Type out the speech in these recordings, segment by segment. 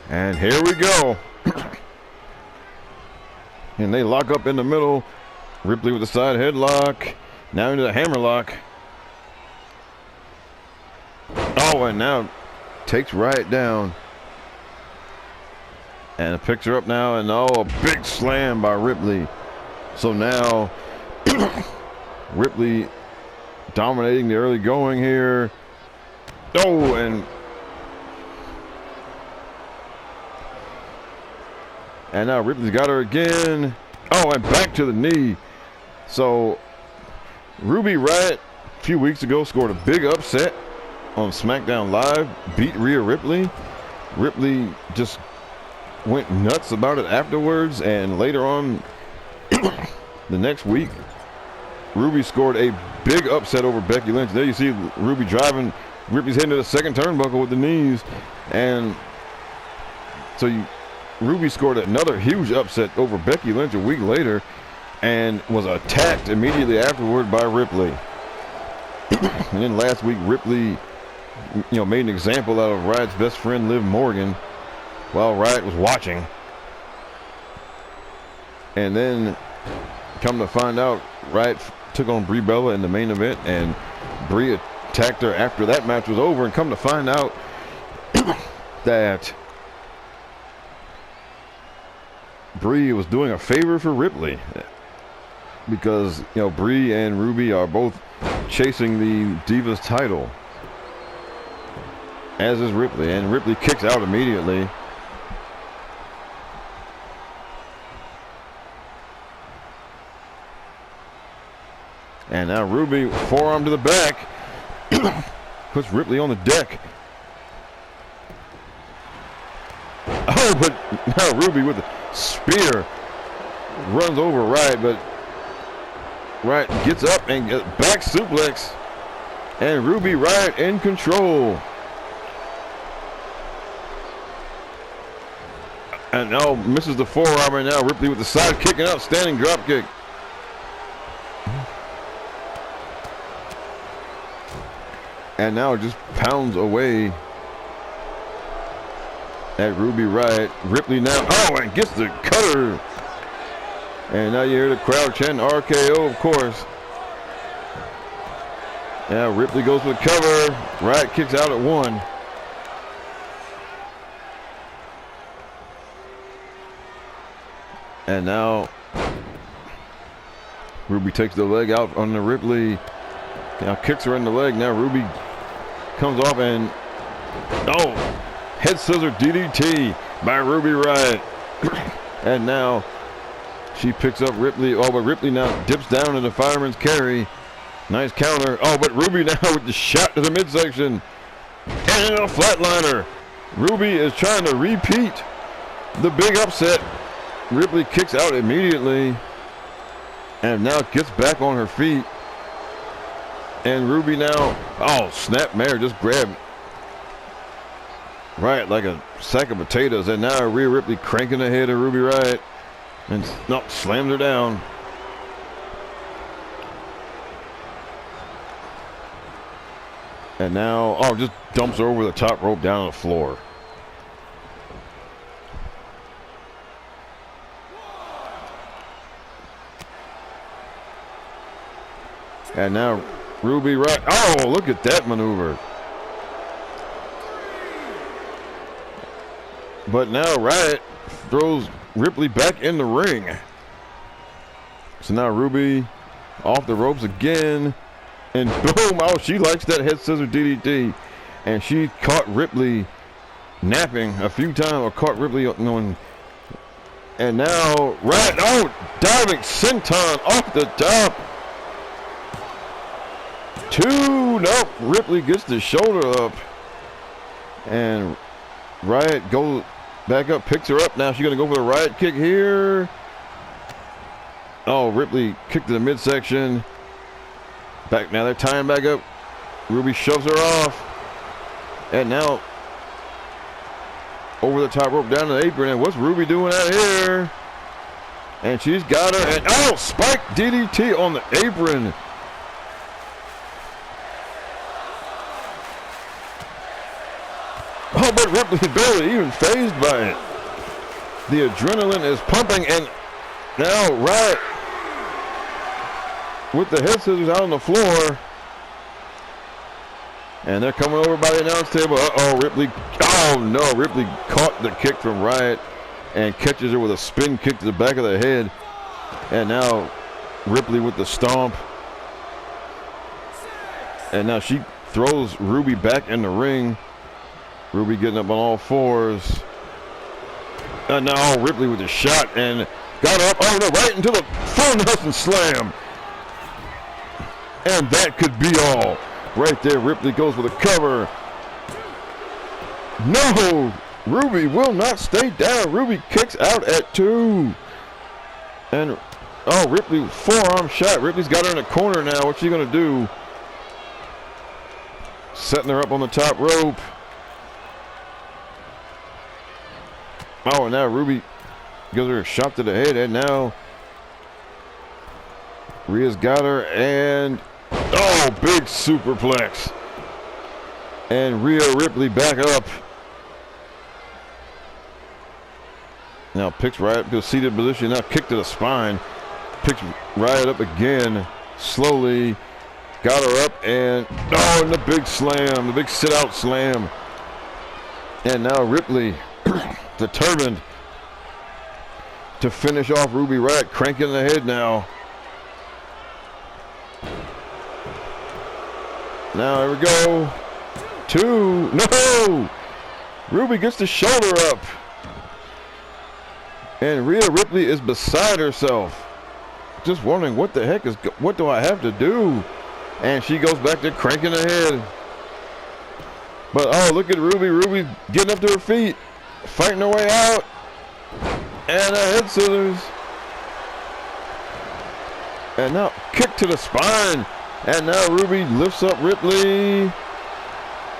And here we go. And they lock up in the middle. Ripley with the side headlock. Now into the hammerlock. Oh, and now takes Riott down. And picks her up now. And oh, a big slam by Ripley. So now Ripley dominating the early going here. Oh, and now Ripley's got her again. Oh, and back to the knee. So Ruby Riott a few weeks ago scored a big upset on SmackDown Live, beat Rhea Ripley. Ripley just went nuts about it afterwards, and later on the next week, Ruby scored a big upset over Becky Lynch. There you see Ruby driving. Ripley's heading to the second turnbuckle with the knees, and so Ruby scored another huge upset over Becky Lynch a week later and was attacked immediately afterward by Ripley. And then last week, Ripley, made an example out of Riott's best friend, Liv Morgan, while Riott was watching. And then, come to find out, Riott took on Brie Bella in the main event, and Brie attacked her after that match was over. And come to find out that Brie was doing a favor for Ripley, because Brie and Ruby are both chasing the Divas title, as is Ripley, and Ripley kicks out immediately. And now Ruby, forearm to the back, puts Ripley on the deck. Oh, but now Ruby with the spear runs over Riott, but Riott gets up and back suplex, and Ruby Riott in control. And now misses the forearm, and now Ripley with the side kicking out, standing drop kick. And now just pounds away at Ruby Riott. Ripley now, and gets the cutter. And now you hear the crowd chanting RKO, of course. Now Ripley goes for the cover. Riott kicks out at 1. And now Ruby takes the leg out on the Ripley. Now kicks her in the leg. Now Ruby comes off and head scissor DDT by Ruby Riott. And now she picks up Ripley. Oh, but Ripley now dips down in the fireman's carry. Nice counter. Oh, but Ruby now with the shot to the midsection. And a flatliner. Ruby is trying to repeat the big upset. Ripley kicks out immediately. And now gets back on her feet. And Ruby now, snapmare, just grabbed Riott like a sack of potatoes. And now Rhea Ripley cranking the head of Ruby Riott. And slams her down. And now, just dumps her over the top rope down on the floor. And now Ruby Riott, look at that maneuver. But now Riott throws Ripley back in the ring. So now Ruby off the ropes again. And boom, she likes that head scissor DDT. And she caught Ripley napping a few times, or caught Ripley on. And now Riott, diving senton off the top. 2, nope, Ripley gets the shoulder up. And Riott goes back up, picks her up. Now she's going to go for the Riott kick here. Ripley kicked to the midsection. Back, now they're tying back up. Ruby shoves her off. And now over the top rope down to the apron. And what's Ruby doing out here? And she's got her. And spike DDT on the apron. Oh, but Ripley barely even fazed by it. The adrenaline is pumping, and now Riott with the head scissors out on the floor. And they're coming over by the announce table. Uh-oh, Ripley. Oh, no. Ripley caught the kick from Riott and catches her with a spin kick to the back of the head. And now Ripley with the stomp. And now she throws Ruby back in the ring. Ruby getting up on all fours. And now Ripley with the shot and got up. Oh, no, right into the full Nelson slam. And that could be all. Right there, Ripley goes for the cover. No, Ruby will not stay down. Ruby kicks out at 2. And, oh, Ripley, forearm shot. Ripley's got her in a corner now. What's she going to do? Setting her up on the top rope. Oh, and now Ruby gives her a shot to the head. And now Rhea's got her, and oh, big superplex. And Rhea Ripley back up. Now picks Riott to a seated position. Now kick to the spine. Picks Riott up again. Slowly. Got her up, and oh, and the big slam. The big sit-out slam. And now Ripley determined to finish off Ruby Riott. Cranking the head now. Now, here we go. 2. No! Ruby gets the shoulder up. And Rhea Ripley is beside herself. Just wondering what the heck what do I have to do? And she goes back to cranking the head. But, oh, look at Ruby. Ruby getting up to her feet. Fighting her way out. And a head scissors. And now, kick to the spine. And now Ruby lifts up Ripley.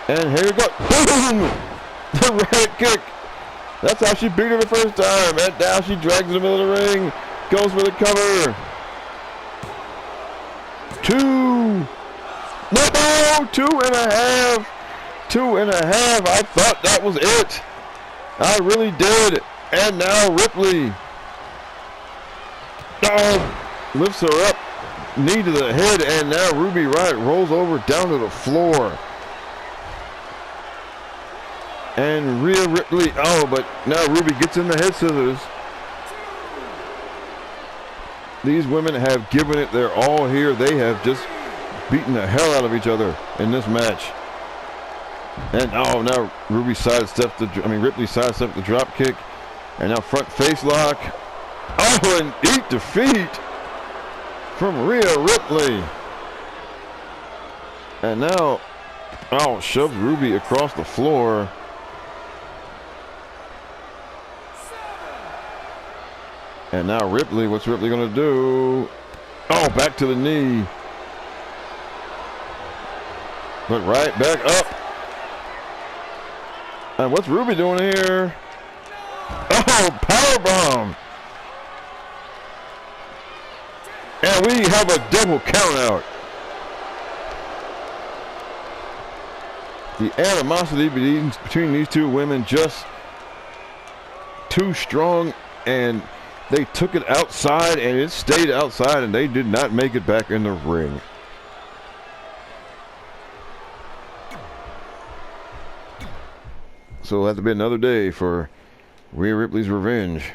And here we go. Boom! The right kick. That's how she beat her the first time. And now she drags in the middle of the ring. Goes for the cover. 2. No! 2.5. 2.5. I thought that was it. I really did. And now Ripley. Oh, lifts her up. Knee to the head, and now Ruby Riott rolls over down to the floor. And Rhea Ripley, oh, but now Ruby gets in the head scissors. These women have given it their all here. They have just beaten the hell out of each other in this match. And oh, now Ripley sidesteps the drop kick. And now front face lock. Oh, and eat defeat from Rhea Ripley. And now, oh, shoves Ruby across the floor. And now Ripley, what's Ripley going to do? Oh, back to the knee. But right back up. And what's Ruby doing here? Oh, powerbomb. And we have a double count out. The animosity between these two women just too strong, and they took it outside, and it stayed outside, and they did not make it back in the ring. So it'll have to be another day for Rhea Ripley's revenge.